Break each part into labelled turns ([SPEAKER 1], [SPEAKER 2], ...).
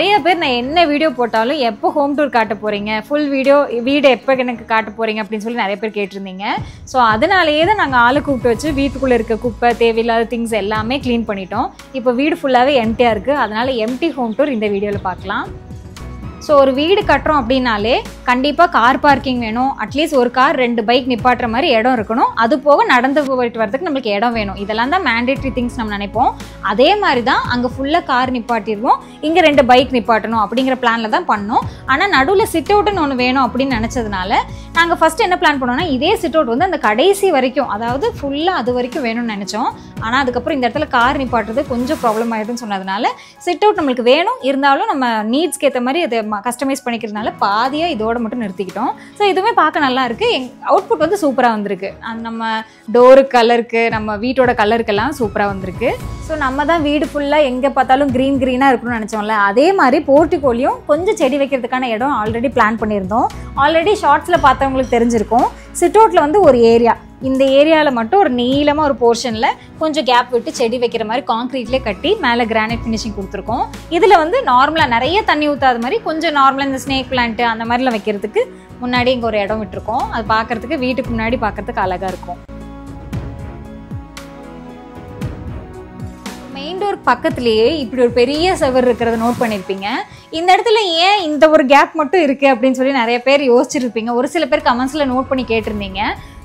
[SPEAKER 1] நிறைய பேர் நான் என்ன வீடியோ போட்டாலும் எப்போ ஹோம் டூர் காட்ட போகிறீங்க, ஃபுல் வீடு எப்போ எனக்கு காட்ட போகிறீங்க அப்படின்னு சொல்லி நிறைய பேர் கேட்டிருந்தீங்க. ஸோ அதனாலேயே தான் நாங்கள் ஆளை கூப்பிட்டு வச்சு வீட்டுக்குள்ளே இருக்க குப்பை தேவையில்லாத திங்ஸ் எல்லாமே க்ளீன் பண்ணிட்டோம். இப்போ வீடு ஃபுல்லாகவே எம்டியாக இருக்குது. அதனால் எம்டி ஹோம் டூர் இந்த வீடியோவில் பார்க்கலாம். ஸோ ஒரு வீடு கட்டுறோம் அப்படின்னாலே கண்டிப்பாக கார் பார்க்கிங் வேணும். அட்லீஸ்ட் ஒரு கார் 2 பைக் நிப்பாட்டுற மாதிரி இடம் இருக்கணும். அது போக நடந்து போயிட்டு வரதுக்கு நம்மளுக்கு இடம் வேணும். இதெல்லாம் தான் மேண்டேட்ரி திங்ஸ் நம்ம நினைப்போம். அதே மாதிரி தான் அங்கே ஃபுல்லாக கார் நிப்பாட்டிடுவோம், இங்கே 2 பைக் நிப்பாட்டணும் அப்படிங்கிற பிளானில் தான் பண்ணோம். ஆனால் நடுவில் சிட் அவுட்டுன்னு ஒன்று வேணும் அப்படின்னு நினச்சதுனால நாங்கள் ஃபஸ்ட்டு என்ன பிளான் பண்ணோம்னா, இதே சிட் அவுட் வந்து அந்த கடைசி வரைக்கும், அதாவது ஃபுல்லாக அது வரைக்கும் வேணும்னு நினச்சோம். ஆனால் அதுக்கப்புறம் இந்த இடத்துல கார் நிப்பாட்டுறது கொஞ்சம் ப்ராப்ளம் ஆகிடுதுன்னு சொன்னதுனால சிட் அவுட் நம்மளுக்கு வேணும், இருந்தாலும் நம்ம நீட்ஸ்க்கு ஏற்ற மாதிரி அதை கஸ்டமைஸ் பண்ணிக்கிறதுனால பாதியாக இதோட மட்டும் நிறுத்திக்கிட்டோம். ஸோ இதுவுமே பார்க்க நல்லா இருக்குது. அவுட்புட் வந்து சூப்பராக வந்திருக்கு. அந்த நம்ம டோரு கலருக்கு, நம்ம வீட்டோட கலருக்கெல்லாம் சூப்பராக வந்திருக்கு. ஸோ நம்ம தான் வீடு ஃபுல்லாக எங்கே பார்த்தாலும் க்ரீனாக இருக்கணும்னு நினச்சோம்ல, அதே மாதிரி போர்ட்டிகோலையும் கொஞ்சம் செடி வைக்கிறதுக்கான இடம் ஆல்ரெடி பிளான் பண்ணியிருந்தோம். ஆல்ரெடி ஷார்ட்ஸில் பார்த்தவங்களுக்கு தெரிஞ்சிருக்கும். சிட் அவுட்டில் வந்து ஒரு ஏரியா, இந்த ஏரியாவில் மட்டும் ஒரு நீளமாக ஒரு போர்ஷனில் கொஞ்சம் கேப் விட்டு செடி வைக்கிற மாதிரி கான்க்ரீட்லேயே கட்டி மேலே கிரானைட் ஃபினிஷிங் கொடுத்துருக்கோம். இதில் வந்து நார்மலாக நிறைய தண்ணி ஊற்றாத மாதிரி கொஞ்சம் நார்மலாக இந்த ஸ்னேக் பிளான்ட்டு அந்த மாதிரிலாம் வைக்கிறதுக்கு முன்னாடி இங்கே ஒரு இடம் விட்டுருக்கோம். அது பார்க்குறதுக்கு வீட்டுக்கு முன்னாடி பார்க்குறதுக்கு அழகாக இருக்கும். மெயின் டோர் பக்கத்துலேயே இப்படி ஒரு பெரிய செவர் இருக்கிறத நோட் பண்ணியிருப்பீங்க. இந்த இடத்துல ஏன் இந்த ஒரு கேப் மட்டும் இருக்குது அப்படின்னு சொல்லி நிறைய பேர் யோசிச்சிருப்பீங்க. ஒரு சில பேர் கமெண்ட்ஸில் நோட் பண்ணி கேட்டிருந்தீங்க.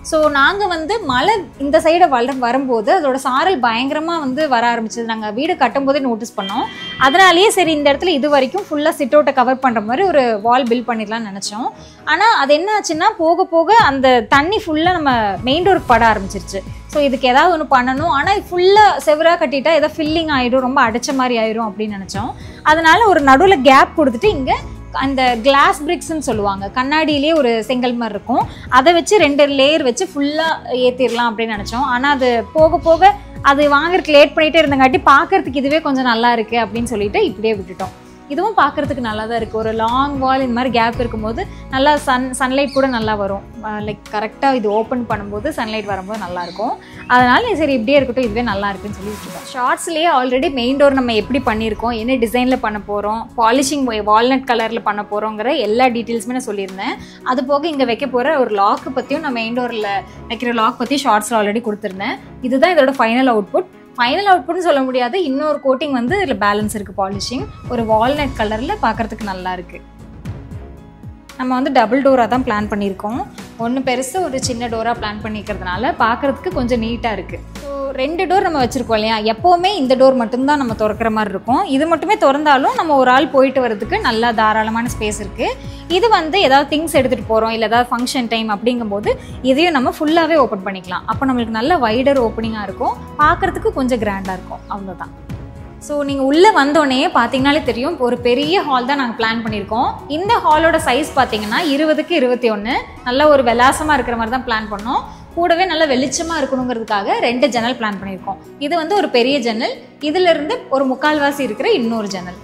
[SPEAKER 1] ஸோ நாங்கள் வந்து மழை இந்த சைடை வரும்போது அதோட சாரல் பயங்கரமாக வந்து வர ஆரம்பிச்சது. நாங்கள் வீடு கட்டும் போதே நோட்டீஸ் பண்ணோம். அதனாலேயே சரி இந்த இடத்துல இது வரைக்கும் ஃபுல்லாக சிட் அவுட்டை கவர் பண்ணுற மாதிரி ஒரு வால் பில்ட் பண்ணிடலாம்னு நினச்சோம். ஆனால் அது என்ன ஆச்சுன்னா, போக போக அந்த தண்ணி ஃபுல்லாக நம்ம மெயின் டோருக்கு பட ஆரம்பிச்சிருச்சு. ஸோ இதுக்கு ஏதாவது ஒன்று பண்ணணும். ஆனால் ஃபுல்லாக செவராக கட்டிட்டா ஏதாவது ஃபில்லிங் ஆகிடும், ரொம்ப அடைச்ச மாதிரி ஆயிடும் அப்படின்னு நினச்சோம். அதனால ஒரு நடுவில் கேப் கொடுத்துட்டு இங்கே அந்த கிளாஸ் பிரிக்ஸ்ன்னு சொல்லுவாங்க, கண்ணாடியிலே ஒரு செங்கல் மாதிரி இருக்கும், அதை வச்சு 2 லேயர் வச்சு ஃபுல்லாக ஏற்றிடலாம் அப்படின்னு நினச்சோம். ஆனால் அது போக போக அது வாங்குறதுக்கு லேட் பண்ணிகிட்டே இருந்தங்காட்டி பார்க்குறதுக்கு இதுவே கொஞ்சம் நல்லா இருக்குது அப்படின்னு சொல்லிட்டு இப்படியே விட்டுட்டோம். இதுவும் பார்க்குறதுக்கு நல்லா தான் இருக்குது. ஒரு லாங் வால் இந்த மாதிரி கேப் இருக்கும்போது நல்லா சன்லைட் கூட நல்லா வரும். லைக் கரெக்டாக இது ஓப்பன் பண்ணும்போது சன்லைட் வரும்போது நல்லாயிருக்கும். அதனால் சரி இப்படியே இருக்கட்டும், இதுவே நல்லா இருக்குன்னு சொல்லி வச்சுருக்கோம். ஷார்ட்ஸ்லேயே ஆல்ரெடி மெயின் டோர் நம்ம எப்படி பண்ணியிருக்கோம், என்ன டிசைனில் பண்ண போகிறோம், பாலிஷிங் வால்நட் கலரில் பண்ண போகிறோங்கிற எல்லா டீட்டெயில்ஸுமே நான் சொல்லியிருந்தேன். அது போக இங்கே வைக்க போகிற ஒரு லாக்கு பற்றியும், நான் மெயின் டோரில் வைக்கிற லாக் பற்றி ஷார்ட்ஸில் ஆல்ரெடி கொடுத்துருந்தேன். இதுதான் இதோட ஃபைனல் அவுட்புட். ஃபைனல் அவுட்புட்னு சொல்ல முடியாது, இன்னொரு கோட்டிங் வந்து இதில் பேலன்ஸ் இருக்குது, பாலிஷிங். ஒரு வால்நட் கலரில் பார்க்குறதுக்கு நல்லா இருக்குது. நம்ம வந்து டபுள் டோராக தான் பிளான் பண்ணியிருக்கோம். ஒன்று பெருசு ஒரு சின்ன டோராக பிளான் பண்ணிக்கிறதுனால பார்க்குறதுக்கு கொஞ்சம் நீட்டாக இருக்குது. ஸோ 2 டோர் நம்ம வச்சுருக்கோம் இல்லையா, எப்போவுமே இந்த டோர் மட்டும்தான் நம்ம திறக்கிற மாதிரி இருக்கும். இது மட்டுமே திறந்தாலும் நம்ம ஒரு ஆள் போயிட்டு வரதுக்கு நல்லா தாராளமான ஸ்பேஸ் இருக்குது. இது வந்து ஏதாவது திங்ஸ் எடுத்துகிட்டு போகிறோம், இல்லை ஏதாவது ஃபங்க்ஷன் டைம் அப்படிங்கும்போது இதையும் நம்ம ஃபுல்லாகவே ஓப்பன் பண்ணிக்கலாம். அப்போ நம்மளுக்கு நல்ல வைடர் ஓப்பனிங்காக இருக்கும், பார்க்குறதுக்கு கொஞ்சம் கிராண்டாக இருக்கும். அவ்வளோதான். ஸோ நீங்கள் உள்ளே வந்தோடனே பார்த்தீங்கனாலே தெரியும், ஒரு பெரிய ஹால் தான் நாங்கள் பிளான் பண்ணியிருக்கோம். இந்த ஹாலோட சைஸ் பார்த்தீங்கன்னா 20க்கு 21, நல்ல ஒரு விலாசமாக இருக்கிற மாதிரி தான் பிளான் பண்ணோம். கூடவே நல்லா வெளிச்சமாக இருக்கணுங்கிறதுக்காக 2 ஜன்னல் பிளான் பண்ணியிருக்கோம். இது வந்து ஒரு பெரிய ஜன்னல், இதிலிருந்து ஒரு 3/4 இருக்கிற இன்னொரு ஜன்னல்,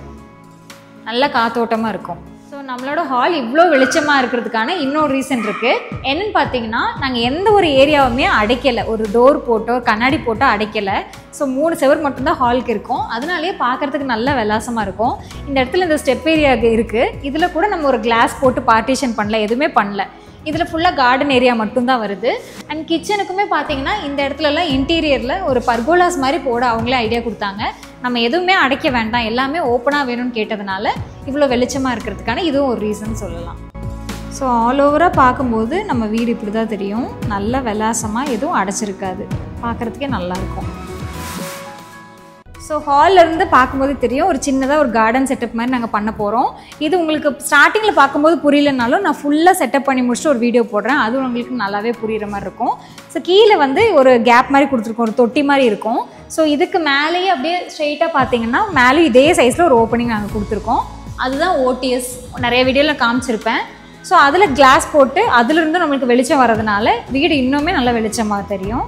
[SPEAKER 1] நல்ல காத்தோட்டமாக இருக்கும். ஸோ நம்மளோட ஹால் இவ்வளோ வெளிச்சமாக இருக்கிறதுக்கான இன்னொரு ரீசன் இருக்குது. என்னென்னு பார்த்தீங்கன்னா, நாங்கள் எந்த ஒரு ஏரியாவுமே அடைக்கலை, ஒரு டோர் போட்டோ கண்ணாடி போட்டோ அடைக்கலை. ஸோ 3 செவர் மட்டும்தான் ஹாலுக்கு இருக்கும். அதனாலேயே பார்க்குறதுக்கு நல்ல விலாசமாக இருக்கும். இந்த இடத்துல இந்த ஸ்டெப் ஏரியா இருக்குது, இதில் கூட நம்ம ஒரு கிளாஸ் போட்டு பார்ட்டிஷன் பண்ணல, எதுவுமே பண்ணல. இதில் ஃபுல்லாக கார்டன் ஏரியா மட்டும்தான் வருது. அண்ட் கிச்சனுக்குமே பார்த்தீங்கன்னா இந்த இடத்துலலாம் இன்டீரியரில் ஒரு பர்கோலாஸ் மாதிரி போட அவங்களே ஐடியா கொடுத்தாங்க. நம்ம எதுவுமே அடைக்க வேண்டாம், எல்லாமே ஓப்பனாக வேணும்னு கேட்டதுனால இவ்வளோ வெளிச்சமாக இருக்கிறதுக்கான இதுவும் ஒரு ரீசன் சொல்லலாம். ஸோ ஆல் ஓவராக பார்க்கும்போது நம்ம வீடு இப்படி தான் தெரியும். நல்ல விலாசமாக எதுவும் அடைச்சிருக்காது, பார்க்குறதுக்கே நல்லாயிருக்கும். ஸோ ஹாலிலேருந்து பார்க்கும்போது தெரியும், ஒரு சின்னதாக ஒரு கார்டன் செட்டப் மாதிரி நாங்கள் பண்ண போகிறோம். இது உங்களுக்கு ஸ்டார்டிங்கில் பார்க்கும்போது புரியலனாலும் நான் ஃபுல்லாக செட்டப் பண்ணி முடிச்சுட்டு ஒரு வீடியோ போடுறேன், அது உங்களுக்கு நல்லாவே புரிகிற மாதிரி இருக்கும். ஸோ கீழே வந்து ஒரு கேப் மாதிரி கொடுத்துருக்கோம், ஒரு தொட்டி மாதிரி இருக்கும். ஸோ இதுக்கு மேலேயே அப்படியே ஸ்ட்ரெயிட்டாக பார்த்தீங்கன்னா மேலே இதே சைஸில் ஒரு ஓப்பனிங் நாங்கள் கொடுத்துருக்கோம். அதுதான் ஓடிஎஸ், நிறைய வீடியோவில் காமிச்சிருப்பேன். ஸோ அதில் கிளாஸ் போட்டு அதிலிருந்து நம்மளுக்கு வெளிச்சம் வர்றதுனால வீடு இன்னுமே நல்லா வெளிச்சமாக தெரியும்.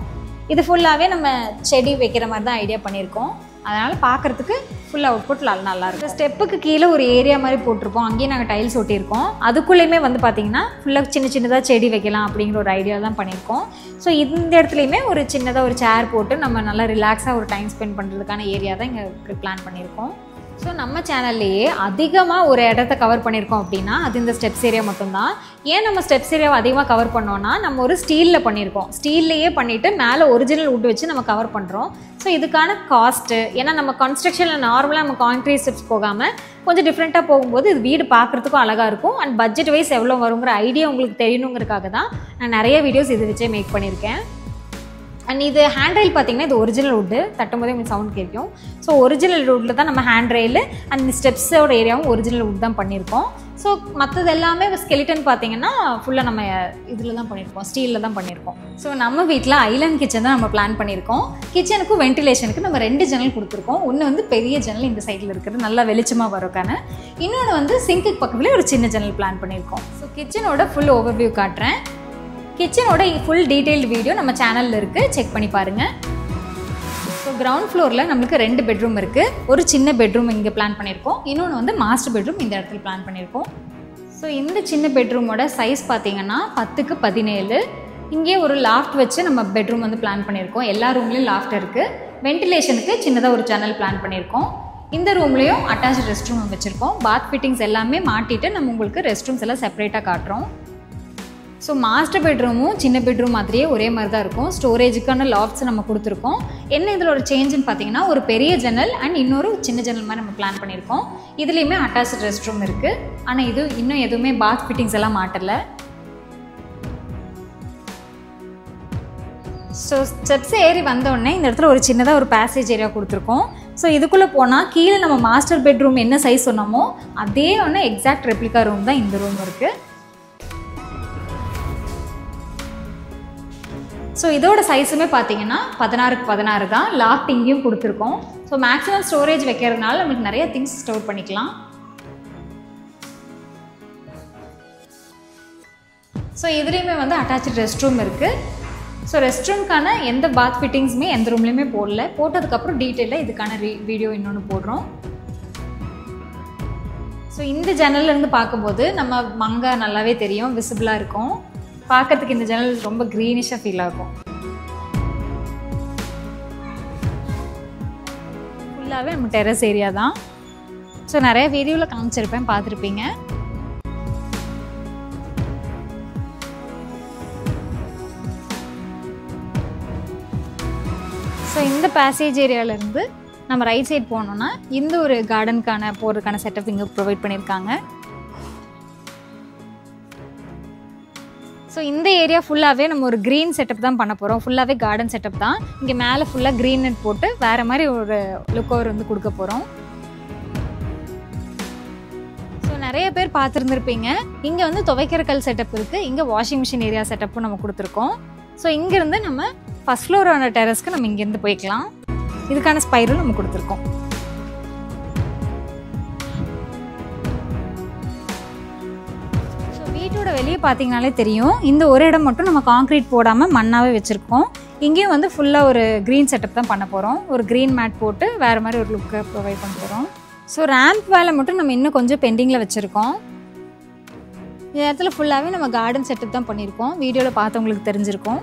[SPEAKER 1] இது ஃபுல்லாகவே நம்ம செடி வைக்கிற மாதிரி தான் ஐடியா பண்ணியிருக்கோம். அதனால் பார்க்குறதுக்கு ஃபுல் அவுட்புட் நல்லாயிருக்கும். ஸ்டெப்புக்கு கீழே ஒரு ஏரியா மாதிரி போட்டிருப்போம், அங்கேயும் நாங்கள் டைல்ஸ் ஒட்டியிருக்கோம். அதுக்குள்ளேயுமே வந்து பார்த்திங்கன்னா ஃபுல்லாக சின்னதாக செடி வைக்கலாம் அப்படிங்கிற ஒரு ஐடியா தான் பண்ணியிருக்கோம். ஸோ இந்த இடத்துலையுமே ஒரு சின்னதாக ஒரு சேர் போட்டு நம்ம நல்லா ரிலாக்ஸாக ஒரு டைம் ஸ்பெண்ட் பண்ணுறதுக்கான ஏரியா தான் இங்கே பிளான் பண்ணியிருக்கோம். ஸோ நம்ம சேனல்லையே அதிகமாக ஒரு இடத்த கவர் பண்ணியிருக்கோம் அப்படின்னா அது இந்த ஸ்டெப்ஸ் ஏரியா மட்டும்தான். ஏன் நம்ம ஸ்டெப்ஸ் ஏரியாவை அதிகமாக கவர் பண்ணோன்னா, நம்ம ஒரு ஸ்டீலில் பண்ணியிருக்கோம். ஸ்டீல்லையே பண்ணிவிட்டு மேலே ஒரிஜினல் வுட் வச்சு நம்ம கவர் பண்ணுறோம். ஸோ இதுக்கான காஸ்ட்டு, ஏன்னா நம்ம கன்ஸ்ட்ரக்ஷனில் நார்மலாக நம்ம கான்க்ரீட் ஸ்டெப்ஸ் போகாமல் கொஞ்சம் டிஃப்ரெண்ட்டாக போகும்போது இது வீடு பார்க்குறதுக்கும் அழகாக இருக்கும். அண்ட் பட்ஜெட் வைஸ் எவ்வளோ வருங்கிற ஐடியா உங்களுக்கு தெரியணுங்கிறதுக்காக தான் நான் நிறைய வீடியோஸ் இது வச்சே மேக் பண்ணியிருக்கேன். அண்ட் இது ஹேண்ட் ரெயில் பார்த்தீங்கன்னா இது ஒரிஜினல் வுட்டு, தட்டும்போதே உங்களுக்கு சவுண்ட் கேட்கும். ஸோ ஒரிஜினல் வுட்டில் தான் நம்ம ஹேண்ட் ரெயில் அண்ட் ஸ்டெப்ஸோட ஏரியாவும் ஒரிஜினல் வுட் தான் பண்ணியிருக்கோம். ஸோ மற்றது எல்லாமே ஸ்கெலிட்டன் பார்த்தீங்கன்னா ஃபுல்லாக நம்ம இதில் தான் பண்ணியிருக்கோம், ஸ்டீலில் தான் பண்ணியிருக்கோம். ஸோ நம்ம வீட்டில் ஐலாண்ட் கிச்சன் தான் நம்ம பிளான் பண்ணியிருக்கோம். கிச்சனுக்கும் வென்டிலேஷனுக்கு நம்ம 2 ஜன்னல் கொடுத்துருக்கோம். ஒன்று வந்து பெரிய ஜன்னல் இந்த சைடில் இருக்கிறது நல்லா வெளிச்சமாக வரக்கான, இன்னொன்று வந்து சிங்க்குக்கு பக்கத்துலேயே ஒரு சின்ன ஜன்னல் பிளான் பண்ணியிருக்கோம். ஸோ கிச்சனோட ஃபுல் ஓவர்வியூ காட்டுறேன். கிச்சனோட ஃபுல் டீட்டெயில்டு வீடியோ நம்ம சேனலில் இருக்குது, செக் பண்ணி பாருங்கள். ஸோ கிரவுண்ட் ஃப்ளோரில் நம்மளுக்கு 2 பெட்ரூம் இருக்குது. ஒரு சின்ன பெட்ரூம் இங்கே பிளான் பண்ணியிருக்கோம், இன்னொன்று வந்து மாஸ்டர் பெட்ரூம் இந்த இடத்துல பிளான் பண்ணியிருக்கோம். ஸோ இந்த சின்ன பெட்ரூமோட சைஸ் பார்த்தீங்கன்னா 10க்கு 17. இங்கே ஒரு லாஃப்ட் வச்சு நம்ம பெட்ரூம் வந்து பிளான் பண்ணியிருக்கோம். எல்லா ரூம்லேயும் லாஃப்ட் இருக்குது. வென்டிலேஷனுக்கு சின்னதாக ஒரு ஜன்னல் பிளான் பண்ணியிருக்கோம். இந்த ரூம்லேயும் அட்டாச் ரெஸ்ட் ரூம் வச்சுருக்கோம். பாத் ஃபிட்டிங்ஸ் எல்லாமே மாட்டிட்டு நம்ம உங்களுக்கு ரெஸ்ட் ரூம்ஸ் எல்லாம் செப்பரேட்டாக காட்டுறோம். ஸோ மாஸ்டர் பெட்ரூமும் சின்ன பெட்ரூம் மாதிரியே ஒரே மாதிரி தான் இருக்கும். ஸ்டோரேஜுக்கான லாஃப்ட்ஸ் நம்ம கொடுத்துருக்கோம். என்ன இதில் ஒரு சேஞ்சுன்னு பார்த்தீங்கன்னா ஒரு பெரிய ஜன்னல் அண்ட் இன்னொரு சின்ன ஜன்னல் மாதிரி நம்ம பிளான் பண்ணியிருக்கோம். இதுலேயுமே அட்டாச் ரெஸ்ட் ரூம் இருக்குது. ஆனால் இது இன்னும் எதுவுமே பாத் ஃபிட்டிங்ஸ் எல்லாம் மாட்டலை. ஸோ ஸ்டெப்ஸ் ஏறி வந்தோடனே இந்த இடத்துல ஒரு சின்னதாக ஒரு பேசேஜ் ஏரியா கொடுத்துருக்கோம். ஸோ இதுக்குள்ளே போனால் கீழே நம்ம மாஸ்டர் பெட்ரூம் என்ன சைஸ் சொன்னோமோ அதே ஒன்று எக்ஸாக்ட் ரெப்ளிகா ரூம் தான் இந்த ரூம் இருக்குது. ஸோ இதோட சைஸுமே பார்த்தீங்கன்னா 16க்கு 16 தான். லாஃப்ட் இங்கேயும் கொடுத்துருக்கோம். ஸோ மேக்ஸிமம் ஸ்டோரேஜ் வைக்கிறதுனால நம்மளுக்கு நிறைய திங்ஸ் ஸ்டோர் பண்ணிக்கலாம். ஸோ இதுலேயுமே வந்து அட்டாச்சு ரெஸ்ட் ரூம் இருக்குது. ஸோ ரெஸ்ட் ரூம்க்கான எந்த பாத் ஃபிட்டிங்ஸுமே எந்த ரூம்லேயுமே போடல. போட்டதுக்கப்புறம் டீட்டெயிலாக இதுக்கான வீடியோ இன்னொன்று போடுறோம். ஸோ இந்த ஜன்னல்லேருந்து பார்க்கும்போது நம்ம மங்கா நல்லாவே தெரியும், விசிபிளாக இருக்கும். பார்க்கறதுக்கு இந்த ஜன்னல் ரொம்ப க்ரீனிஷாக ஃபீல் ஆகும். ஃபுல்லாகவே நம்ம டெரஸ் ஏரியா தான். ஸோ நிறைய வீடியோவில் காமிச்சிருப்பேன், பார்த்துருப்பீங்க. ஸோ இந்த பேசேஜ் ஏரியாவிலேருந்து நம்ம ரைட் சைட் போனோன்னா இந்த ஒரு கார்டனுக்கான போகிறதுக்கான செட்டப் இங்கே ப்ரொவைட் பண்ணியிருக்காங்க. ஸோ இந்த ஏரியா ஃபுல்லாகவே நம்ம ஒரு க்ரீன் செட்டப் தான் பண்ண போகிறோம். ஃபுல்லாகவே கார்டன் செட்டப் தான். இங்கே மேலே ஃபுல்லாக க்ரீன் நெட் போட்டு வேறு மாதிரி ஒரு லுக் ஓவர் வந்து கொடுக்க போகிறோம். ஸோ நிறைய பேர் பார்த்துருந்துருப்பீங்க. இங்கே வந்து துவைக்கிற கல் செட்டப் இருக்குது. இங்கே வாஷிங் மிஷின் ஏரியா செட்டப்பும் நம்ம கொடுத்துருக்கோம். ஸோ இங்கேருந்து நம்ம ஃபஸ்ட் ஃப்ளோரான டெரஸ்க்கு நம்ம இங்கேருந்து போய்க்கலாம். இதுக்கான ஸ்பைரல் நம்ம கொடுத்துருக்கோம். வீட்டோட வெளியே பார்த்தீங்கனாலே தெரியும், இந்த ஒரு இடம் மட்டும் நம்ம கான்க்ரீட் போடாமல் மண்ணாகவே வச்சுருக்கோம். இங்கேயும் வந்து ஃபுல்லாக ஒரு க்ரீன் செட்டப் தான் பண்ண போகிறோம். ஒரு க்ரீன் மேட் போட்டு வேறு மாதிரி ஒரு லுக்கை ப்ரொவைட் பண்ண போகிறோம். ஸோ ரேம்ப் வேலை மட்டும் நம்ம இன்னும் கொஞ்சம் பெண்டிங்கில் வச்சுருக்கோம். இந்த இடத்துல ஃபுல்லாகவே நம்ம கார்டன் செட்டப் தான் பண்ணியிருக்கோம். வீடியோவில் பார்த்தவங்களுக்கு தெரிஞ்சிருக்கும்.